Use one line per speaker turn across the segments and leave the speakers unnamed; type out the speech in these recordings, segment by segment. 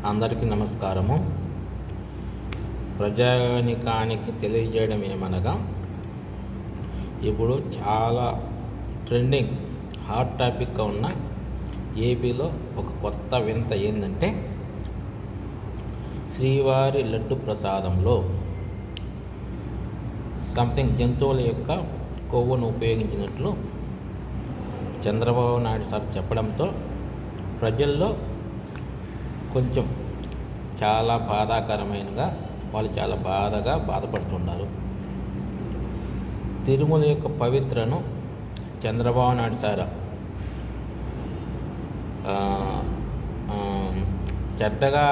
అందరికీ నమస్కారము. ప్రజానికానికి తెలియజేయడం ఏమనగా, ఇప్పుడు చాలా ట్రెండింగ్ హాట్ టాపిక్గా ఉన్న ఏపీలో ఒక కొత్త వింత ఏంటంటే, శ్రీవారి లడ్డు ప్రసాదంలో సంథింగ్ జంతువుల యొక్క కొవ్వును ఉపయోగించినట్లు చంద్రబాబు నాయుడు సార్ చెప్పడంతో ప్రజల్లో కొంచెం చాలా బాధాకరమైనగా వాళ్ళు చాలా బాధపడుతున్నారు. తిరుమల యొక్క పవిత్రను చంద్రబాబు నాయుడు సార్ చెడ్డగా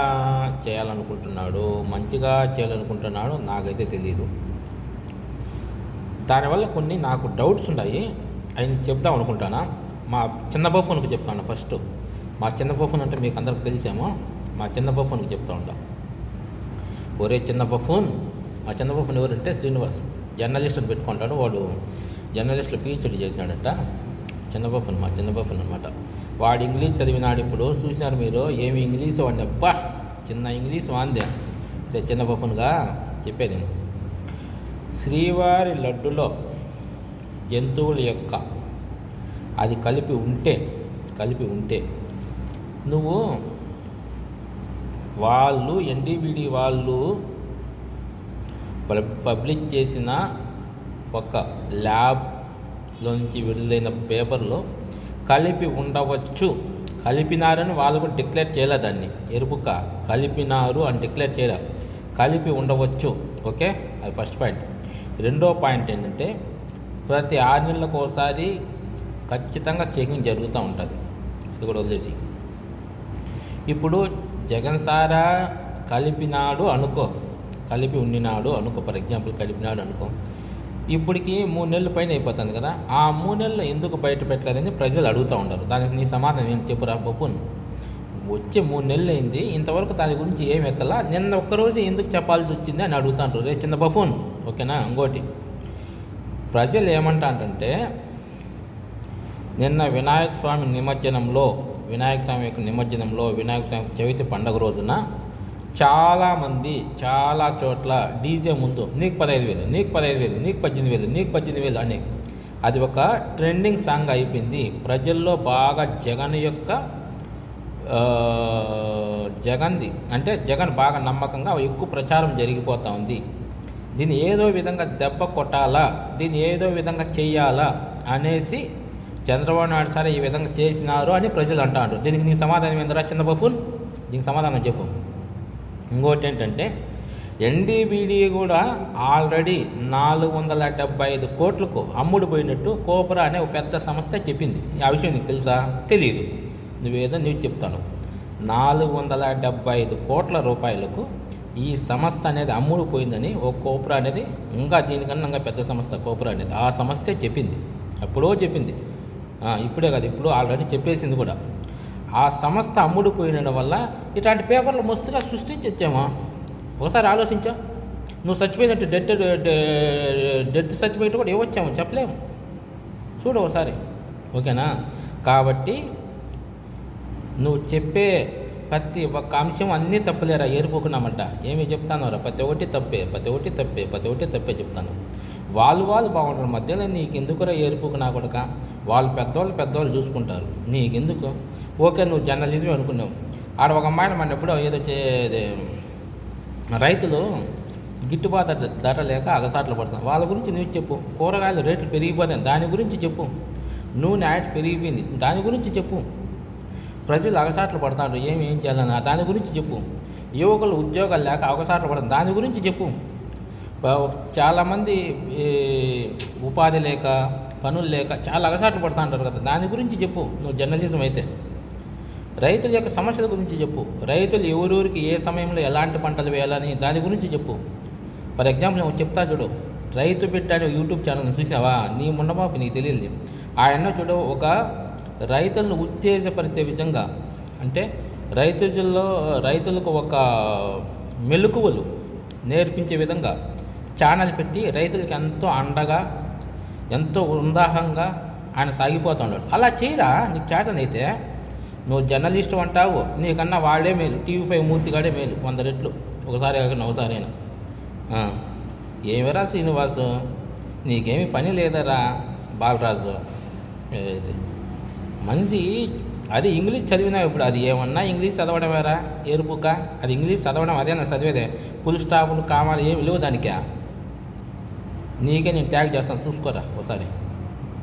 చేయాలనుకుంటున్నాడు, మంచిగా చేయాలనుకుంటున్నాడు, నాకైతే తెలియదు. దానివల్ల కొన్ని నాకు డౌట్స్ ఉన్నాయి. ఆయన చెప్దాం అనుకుంటాను. మా చిన్న బఫూన్కి చెప్తాను. ఫస్ట్ మా చిన్న బఫూన్ అంటే మీకు అందరికి తెలిసేమో, మా చిన్న బఫూన్కి చెప్తూ ఉంటాం. ఒరే చిన్న బఫూన్, మా చిన్న బఫూన్ ఎవరంటే శ్రీనివాస్, జర్నలిస్ట్ అని పెట్టుకుంటాడు. వాడు జర్నలిస్ట్లో PhD చేశాడట. చిన్న బఫూన్, మా చిన్న బఫూన్ అనమాట. వాడు ఇంగ్లీష్ చదివినాడు. ఇప్పుడు చూసినారు మీరు, ఏమి ఇంగ్లీష్ వాడిని, అబ్బా చిన్న ఇంగ్లీష్ వాందే. చిన్న బఫూన్గా చెప్పేది, శ్రీవారి లడ్డులో జంతువుల యొక్క అది కలిపి ఉంటే నువ్వు వాళ్ళు NDBD వాళ్ళు పబ్లిష్ చేసిన ఒక ల్యాబ్లో నుంచి విడుదలైన పేపర్లో కలిపి ఉండవచ్చు, కలిపినారని వాళ్ళు కూడా డిక్లేర్ చేయలే. దాన్ని ఎరుపుక కలిపినారు అని డిక్లేర్ చేయలే, కలిపి ఉండవచ్చు. ఓకే, అది ఫస్ట్ పాయింట్. రెండో పాయింట్ ఏంటంటే, ప్రతి 6 నెలలకు ఒకసారి ఖచ్చితంగా చెకింగ్ జరుగుతూ ఉంటుంది. అది కూడా వదిలేసి, ఇప్పుడు జగన్ సారా కలిపినాడు అనుకో, కలిపి ఉండినాడు అనుకో, ఫర్ ఎగ్జాంపుల్ కలిపినాడు అనుకో, ఇప్పటికి 3 నెలల పైన అయిపోతుంది కదా. ఆ 3 నెలలు ఎందుకు బయట పెట్టలేదని ప్రజలు అడుగుతూ ఉంటారు. దానికి నీ సమాధానం నేను చెప్పురా బొప్పున్. వచ్చే 3 నెలలు అయింది, ఇంతవరకు దాని గురించి ఏమి ఎత్తలా, నిన్న ఒక్కరోజు ఎందుకు చెప్పాల్సి వచ్చింది అని అడుగుతాంటారు. రే చిన్న బఫూన్, ఓకేనా. ఇంకోటి, ప్రజలు ఏమంటారంటే, నిన్న వినాయక స్వామి యొక్క నిమజ్జనంలో వినాయక స్వామి చవితి పండుగ రోజున చాలామంది చాలా చోట్ల డీజే ముందు నీకు 15,000, నీకు 15,000, నీకు 18,000, నీకు 18,000 అని అది ఒక ట్రెండింగ్ సాంగ్ అయిపోయింది. ప్రజల్లో బాగా జగన్ది అంటే జగన్ బాగా నమ్మకంగా ఎక్కువ ప్రచారం జరిగిపోతూ ఉంది. దీన్ని ఏదో విధంగా దెబ్బ కొట్టాలా, దీన్ని ఏదో విధంగా చెయ్యాలా అనేసి చంద్రబాబు నాయుడు సార్ ఈ విధంగా చేసినారు అని ప్రజలు అంటారు. దీనికి నీ సమాధానం ఏందిరా చిన్న బఫూన్, దీనికి సమాధానం చెప్పు. ఇంకోటి ఏంటంటే, NDBD కూడా ఆల్రెడీ 475 కోట్లకు అమ్ముడు పోయినట్టు కోపరా అనే ఒక పెద్ద సంస్థ చెప్పింది. ఆ విషయం నీకు తెలుసా? తెలియదు. నువ్వేదో న్యూస్ చెప్తాను. 475 కోట్ల రూపాయలకు ఈ సంస్థ అనేది అమ్ముడు పోయిందని ఓ కోపరా అనేది, ఇంకా దీనికన్నా ఇంకా పెద్ద సంస్థ కోపరా అనేది, ఆ సంస్థే చెప్పింది. అప్పుడో చెప్పింది, ఇప్పుడే కాదు, ఇప్పుడు ఆల్రెడీ చెప్పేసింది కూడా. ఆ సంస్థ అమ్ముడుపోయిన వల్ల ఇట్లాంటి పేపర్లు మస్తుగా సృష్టించామా? ఒకసారి ఆలోచించా. నువ్వు చచ్చిపోయినట్టు డెత్ సర్టిఫికేట్ కూడా ఇవ్వచ్చాము, చెప్పలేము. చూడు ఒకసారి, ఓకేనా. కాబట్టి నువ్వు చెప్పే ప్రతి ఒక్క అంశం అన్నీ తప్పలేరా, ఏరుకోకున్నామంట. ఏమి చెప్తాను, ప్రతి ఒక్కటి తప్పే చెప్తాను. వాళ్ళు బాగుంటారు, మధ్యలో నీకు ఎందుకురా ఏరుపుకున్నా కొడక, వాళ్ళు పెద్దవాళ్ళు చూసుకుంటారు, నీకెందుకు? ఓకే, నువ్వు జర్నలిజం అనుకున్నావు. ఆడ ఒక అమ్మాయిని మన ఎప్పుడో ఏదో రైతులు గిట్టుబాటు ధర లేక అగసాట్లు పడతాం, వాళ్ళ గురించి నువ్వు చెప్పు. కూరగాయలు రేట్లు పెరిగిపోతాయి, దాని గురించి చెప్పు. నూనె యాడ్ పెరిగిపోయింది, దాని గురించి చెప్పు. ప్రజలు అగసాట్లు పడతారు, ఏం చేయాలన్నా దాని గురించి చెప్పు. యువకులు ఉద్యోగాలు లేక అగసాట్లు పడతారు, దాని గురించి చెప్పు. చాలామంది ఉపాధి లేక, పనులు లేక చాలా అగసాట్లు పడుతూ ఉంటారు కదా, దాని గురించి చెప్పు. నువ్వు జర్నలిజం అయితే రైతుల యొక్క సమస్యల గురించి చెప్పు. రైతులు ఎవరెవరికి ఏ సమయంలో ఎలాంటి పంటలు వేయాలని దాని గురించి చెప్పు. ఫర్ ఎగ్జాంపుల్ నేను చెప్తా చూడు, రైతు బిడ్డ అనే యూట్యూబ్ ఛానల్ చూసావా? నీ ముండబాబు నీకు తెలియదు. ఆయన చూడు, ఒక రైతులను ఉత్తేజపరిచే విధంగా, అంటే రైతులకు ఒక మెలకువలు నేర్పించే విధంగా ఛానల్ పెట్టి రైతులకి ఎంతో అండగా, ఎంతో ఉత్సాహంగా ఆయన సాగిపోతున్నాడు. అలా చేయరా, నీకు చేతనైతే నువ్వు జర్నలిస్ట్ అంటావు, నీకన్నా వాడే మేలు, TV5 మూర్తిగాడే మేలు 100 రెట్లు. ఒకసారి కాకుండా ఒకసారైనా. ఏమిరా శ్రీనివాసు, నీకేమి పని లేదరా బాలరాజు. మనిషి అది ఇంగ్లీష్ చదివినా ఇప్పుడు అది ఏమన్నా ఇంగ్లీష్ చదవడమేరా ఎరుపుక. అది ఇంగ్లీష్ చదవడం అదేనా చదివేదే? ఫుల్ స్టాపులు కామాలు ఏమి లేవు దానికే. నీకే నేను ట్యాగ్ చేస్తాను, చూసుకోరా ఒకసారి.